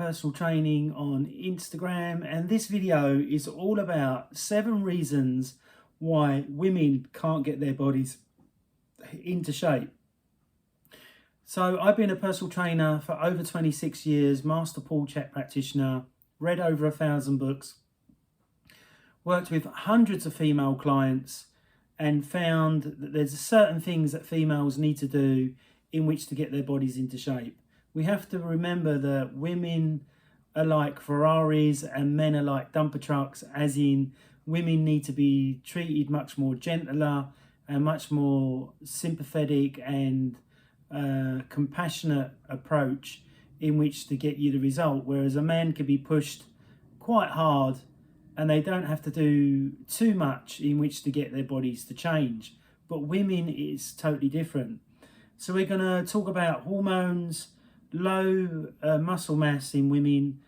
personal training on Instagram, and this video is all about 7 reasons why women can't get their bodies into shape. So I've been a personal trainer for over 26 years, master Chek practitioner, read over 1,000 books, worked with hundreds of female clients, and found that there's certain things that females need to do in which to get their bodies into shape. We have to remember that women are like Ferraris and men are like dumper trucks, as in women need to be treated much more gentler and much more sympathetic and compassionate approach in which to get you the result, whereas a man can be pushed quite hard and they don't have to do too much in which to get their bodies to change. But women, is totally different. So we're going to talk about hormones, low muscle mass in women.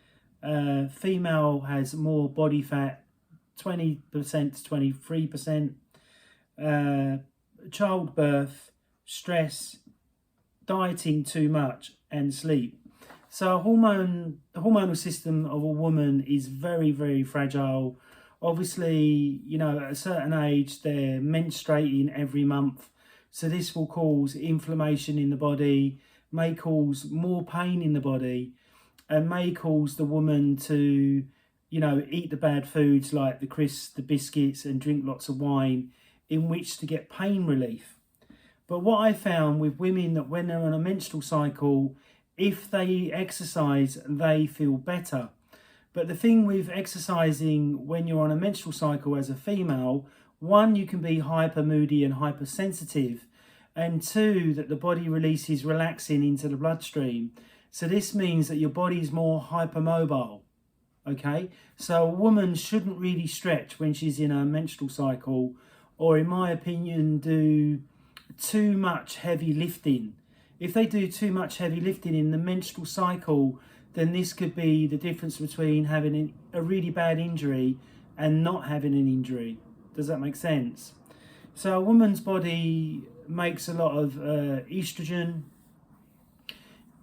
Female has more body fat, 20% to 23%. Childbirth, stress, dieting too much, and sleep. So the hormonal system of a woman is very, very fragile. Obviously, you know, at a certain age, they're menstruating every month. So this will cause inflammation in the body, may cause more pain in the body, and may cause the woman to, you know, eat the bad foods like the crisps, the biscuits, and drink lots of wine in which to get pain relief. But what I found with women, that when they're on a menstrual cycle, if they exercise, they feel better. But the thing with exercising when you're on a menstrual cycle as a female, 1, you can be hyper moody and hypersensitive, and 2, that the body releases relaxin into the bloodstream. So this means that your body is more hypermobile. Okay, so a woman shouldn't really stretch when she's in her menstrual cycle, or in my opinion, do too much heavy lifting. If they do too much heavy lifting in the menstrual cycle, then this could be the difference between having a really bad injury and not having an injury. Does that make sense? So a woman's body makes a lot of estrogen.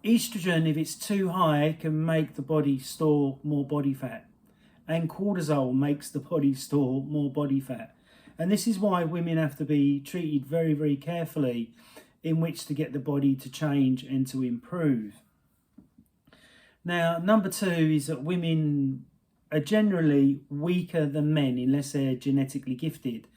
Estrogen, if it's too high, can make the body store more body fat. And cortisol makes the body store more body fat. And this is why women have to be treated very, very carefully in which to get the body to change and to improve. Now, number 2 is that women are generally weaker than men unless they're genetically gifted,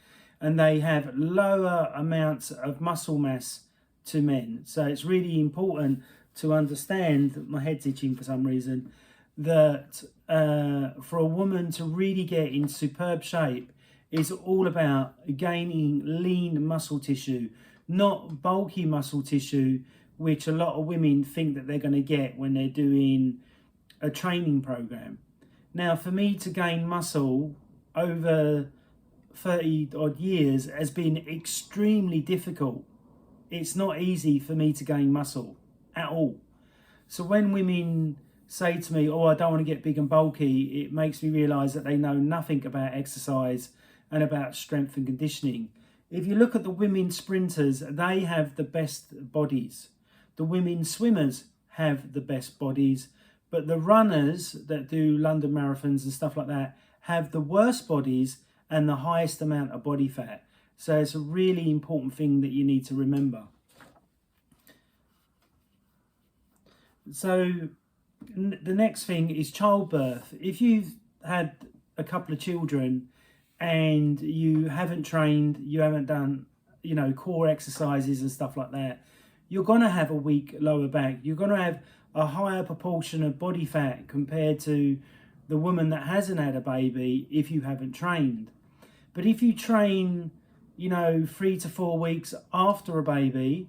and they have lower amounts of muscle mass to men. So it's really important to understand, my head's itching for some reason, that for a woman to really get in superb shape is all about gaining lean muscle tissue, not bulky muscle tissue, which a lot of women think that they're going to get when they're doing a training program. Now, for me to gain muscle over 30 odd years has been extremely difficult. It's not easy for me to gain muscle at all. So when women say to me, oh, I don't want to get big and bulky, it makes me realize that they know nothing about exercise and about strength and conditioning. If you look at the women sprinters, they have the best bodies. The women swimmers have the best bodies, but the runners that do London marathons and stuff like that have the worst bodies and the highest amount of body fat. So it's a really important thing that you need to remember. So the next thing is childbirth. If you've had a couple of children and you haven't trained, you haven't done, you know, core exercises and stuff like that, you're going to have a weak lower back. You're going to have a higher proportion of body fat compared to the woman that hasn't had a baby if you haven't trained. But if you train, you know, 3 to 4 weeks after a baby,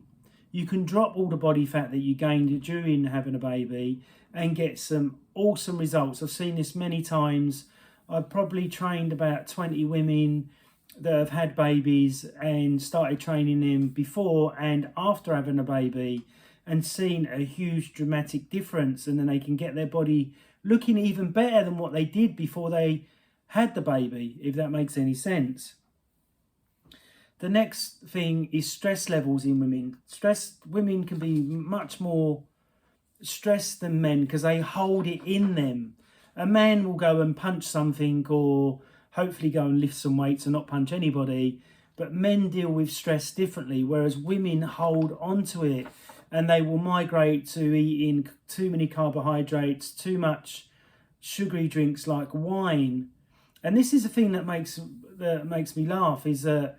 you can drop all the body fat that you gained during having a baby and get some awesome results. I've seen this many times. I've probably trained about 20 women that have had babies and started training them before and after having a baby and seen a huge dramatic difference, and then they can get their body looking even better than what they did before they had the baby, if that makes any sense. The next thing is stress levels in women. Women can be much more stress than men because they hold it in them. A man will go and punch something, or hopefully go and lift some weights and not punch anybody. But men deal with stress differently, whereas women hold onto it, and they will migrate to eating too many carbohydrates, too much sugary drinks like wine. And this is the thing that makes me laugh, is that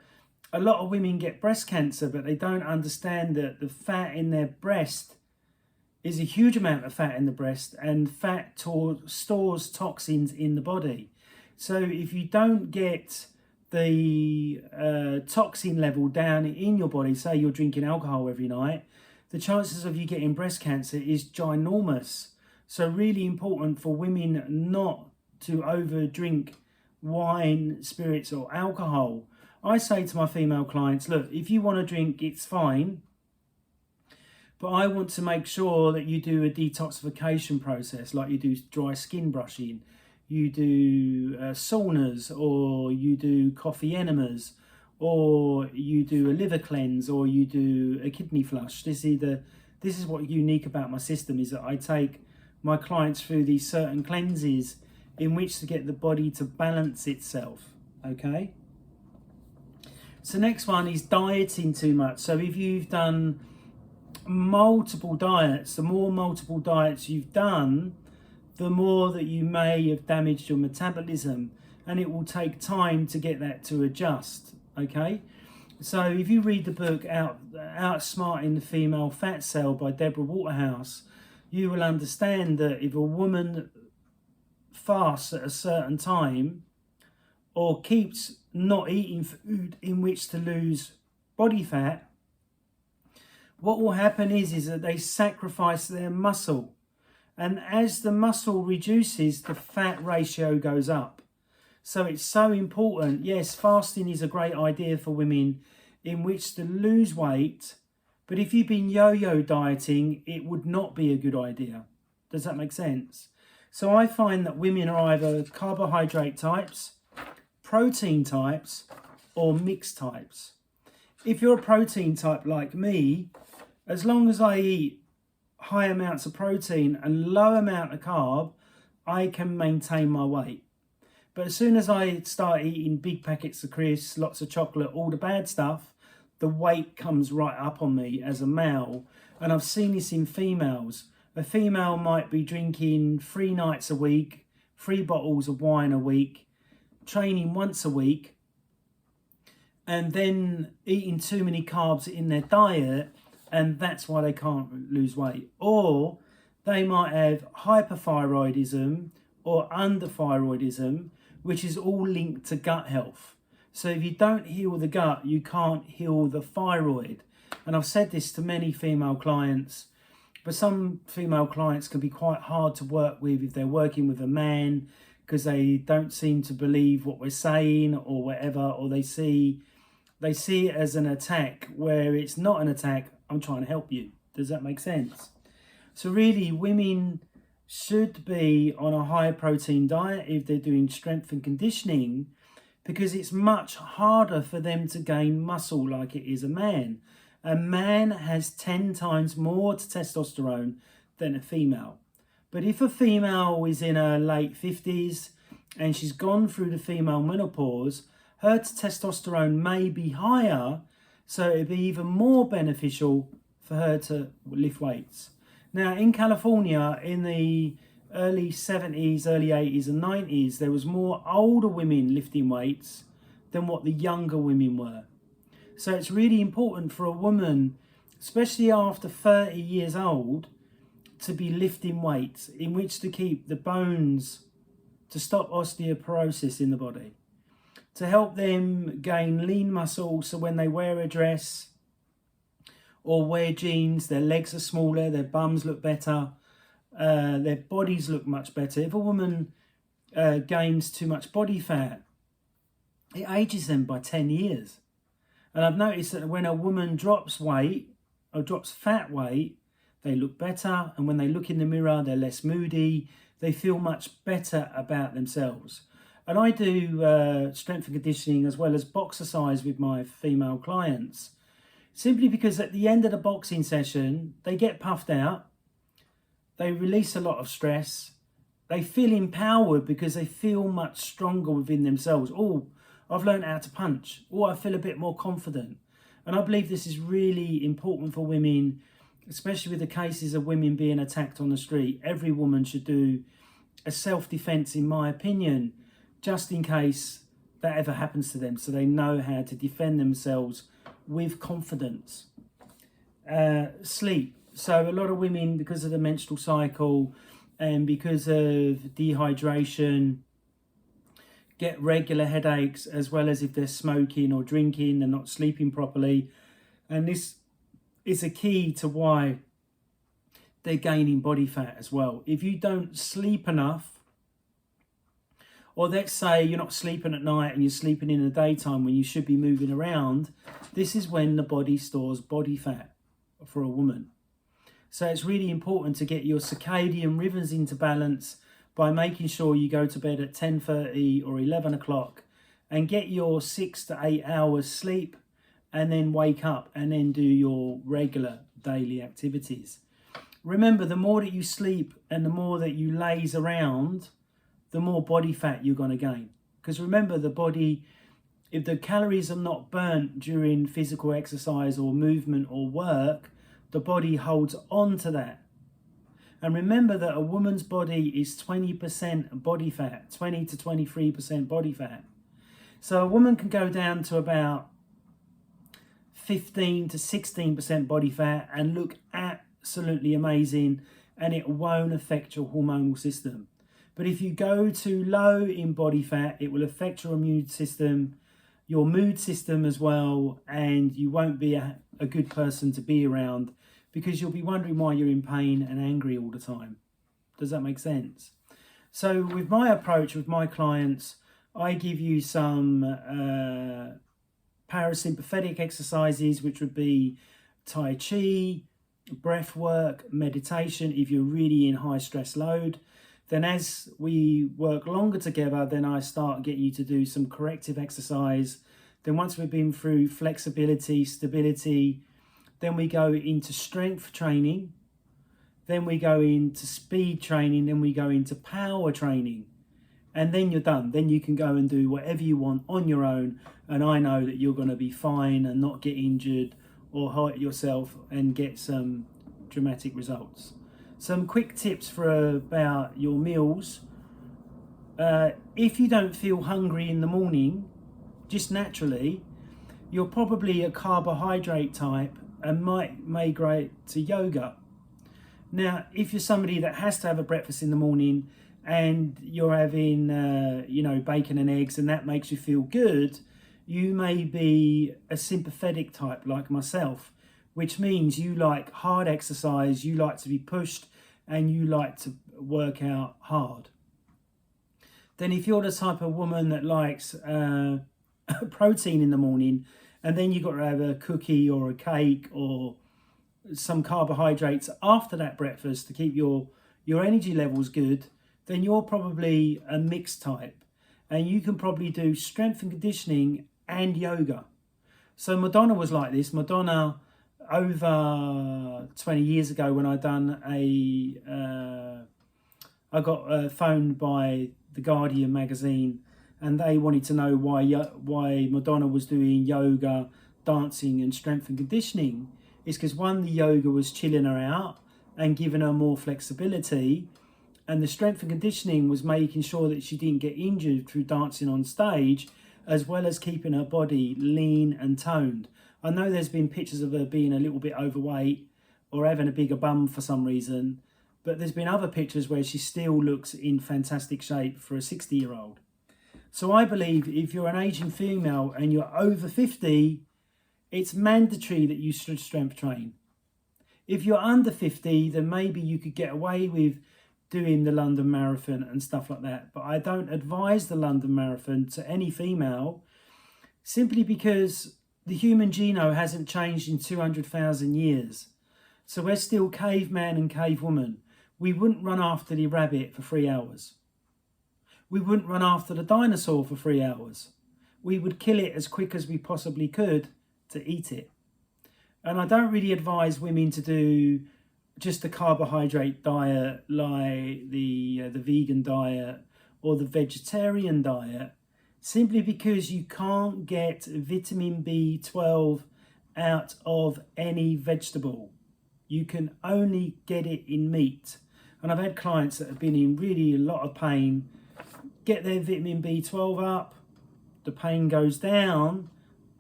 a lot of women get breast cancer, but they don't understand that the fat in their breast is a huge amount of fat in the breast, and fat stores toxins in the body. So if you don't get the toxin level down in your body, say you're drinking alcohol every night, the chances of you getting breast cancer is ginormous. So really important for women not to over drink wine, spirits or alcohol. I say to my female clients, look, if you want to drink, it's fine, but I want to make sure that you do a detoxification process, like you do dry skin brushing, you do saunas, or you do coffee enemas, or you do a liver cleanse, or you do a kidney flush. This is what's unique about my system, is that I take my clients through these certain cleanses in which to get the body to balance itself, okay? So next one is dieting too much. So if you've done multiple diets, the more multiple diets you've done, the more that you may have damaged your metabolism, and it will take time to get that to adjust, okay? So if you read the book Outsmarting the Female Fat Cell by Deborah Waterhouse, you will understand that if a woman fasts at a certain time, or keeps not eating food in which to lose body fat, what will happen is that they sacrifice their muscle. And as the muscle reduces, the fat ratio goes up. So it's so important. Yes, fasting is a great idea for women in which to lose weight. But if you've been yo-yo dieting, it would not be a good idea. Does that make sense? So I find that women are either carbohydrate types, protein types, or mixed types. If you're a protein type like me, as long as I eat high amounts of protein and low amount of carb, I can maintain my weight. But as soon as I start eating big packets of crisps, lots of chocolate, all the bad stuff, the weight comes right up on me as a male. And I've seen this in females. A female might be drinking 3 nights a week, 3 bottles of wine a week, training once a week, and then eating too many carbs in their diet, and that's why they can't lose weight. Or they might have hyperthyroidism or underthyroidism, which is all linked to gut health. So if you don't heal the gut, you can't heal the thyroid. And I've said this to many female clients, but some female clients can be quite hard to work with if they're working with a man, because they don't seem to believe what we're saying or whatever, or they see it as an attack where it's not an attack. I'm trying to help you. Does that make sense? So really, women should be on a high protein diet if they're doing strength and conditioning, because it's much harder for them to gain muscle like it is a man. A man has 10 times more testosterone than a female. But if a female is in her late 50s and she's gone through the female menopause, her testosterone may be higher, so it'd be even more beneficial for her to lift weights. Now, in California, in the early 70s, early 80s and 90s, there was more older women lifting weights than what the younger women were. So it's really important for a woman, especially after 30 years old, to be lifting weights in which to keep the bones, to stop osteoporosis in the body, to help them gain lean muscle, so when they wear a dress or wear jeans, their legs are smaller, their bums look better, their bodies look much better. If a woman gains too much body fat, it ages them by 10 years. And I've noticed that when a woman drops weight or drops fat weight, they look better. And when they look in the mirror, they're less moody. They feel much better about themselves. And I do strength and conditioning as well as boxercise with my female clients, simply because at the end of the boxing session, they get puffed out. They release a lot of stress. They feel empowered because they feel much stronger within themselves. Oh, I've learned how to punch. Oh, I feel a bit more confident. And I believe this is really important for women, especially with the cases of women being attacked on the street. Every woman should do a self-defense, in my opinion, just in case that ever happens to them, so they know how to defend themselves with confidence. Sleep. So a lot of women, because of the menstrual cycle and because of dehydration, get regular headaches, as well as if they're smoking or drinking and not sleeping properly. And this is a key to why they're gaining body fat as well. If you don't sleep enough, or let's say you're not sleeping at night and you're sleeping in the daytime when you should be moving around, this is when the body stores body fat for a woman. So it's really important to get your circadian rhythms into balance by making sure you go to bed at 10:30 or 11 o'clock and get your 6 to 8 hours sleep, and then wake up and then do your regular daily activities. Remember, the more that you sleep and the more that you laze around, the more body fat you're going to gain. Because remember, the body, if the calories are not burnt during physical exercise or movement or work, the body holds on to that. And remember that a woman's body is 20% body fat, 20 to 23% body fat. So a woman can go down to about 15 to 16% body fat and look absolutely amazing, and it won't affect your hormonal system. But if you go too low in body fat, it will affect your immune system, your mood system as well, and you won't be a good person to be around, because you'll be wondering why you're in pain and angry all the time. Does that make sense? So with my approach with my clients, I give you some parasympathetic exercises, which would be Tai Chi, breath work, meditation if you're really in high stress load. Then as we work longer together, then I start getting you to do some corrective exercise. Then once we've been through flexibility, stability, then we go into strength training. Then we go into speed training. Then we go into power training. And then you're done. Then you can go and do whatever you want on your own. And I know that you're going to be fine and not get injured or hurt yourself and get some dramatic results. Some quick tips for about your meals. If you don't feel hungry in the morning, just naturally, you're probably a carbohydrate type and might migrate to yoga. Now, if you're somebody that has to have a breakfast in the morning and you're having, bacon and eggs, and that makes you feel good, you may be a sympathetic type like myself, which means you like hard exercise, you like to be pushed, and you like to work out hard. Then if you're the type of woman that likes protein in the morning, and then you've got to have a cookie or a cake or some carbohydrates after that breakfast to keep your energy levels good, then you're probably a mixed type. And you can probably do strength and conditioning and yoga. So Madonna was like this. Madonna, over 20 years ago, when I got phoned by the Guardian magazine, and they wanted to know why Madonna was doing yoga, dancing and strength and conditioning. It's because one, the yoga was chilling her out and giving her more flexibility, and the strength and conditioning was making sure that she didn't get injured through dancing on stage, as well as keeping her body lean and toned. I know there's been pictures of her being a little bit overweight or having a bigger bum for some reason, but there's been other pictures where she still looks in fantastic shape for a 60-year-old. So I believe if you're an aging female and you're over 50, it's mandatory that you should strength train. If you're under 50, then maybe you could get away with doing the London Marathon and stuff like that. But I don't advise the London Marathon to any female, simply because the human genome hasn't changed in 200,000 years. So we're still caveman and cavewoman. We wouldn't run after the rabbit for 3 hours. We wouldn't run after the dinosaur for 3 hours. We would kill it as quick as we possibly could to eat it. And I don't really advise women to do just a carbohydrate diet like the vegan diet or the vegetarian diet, simply because you can't get vitamin B12 out of any vegetable. You can only get it in meat. And I've had clients that have been in really a lot of pain, get their vitamin B12 up, the pain goes down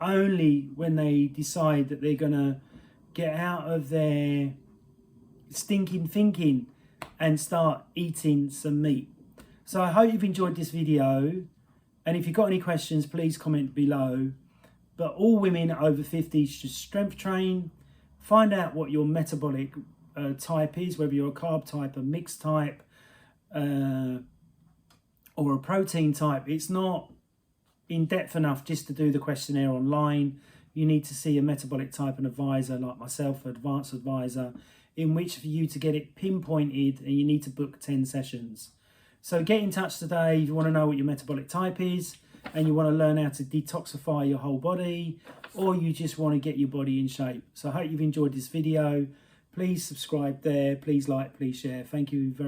only when they decide that they're going to get out of their stinking thinking and start eating some meat. So I hope you've enjoyed this video, and if you've got any questions, please comment below. But all women over 50 should strength train. Find out what your metabolic type is, whether you're a carb type, a mixed type, or a protein type. It's not in depth enough just to do the questionnaire online. You need to see a metabolic type and advisor like myself, an advanced advisor, in which for you to get it pinpointed, and you need to book 10 sessions. So get in touch today if you want to know what your metabolic type is and you want to learn how to detoxify your whole body, or you just want to get your body in shape. So I hope you've enjoyed this video. Please subscribe there. Please like, please share. Thank you very much.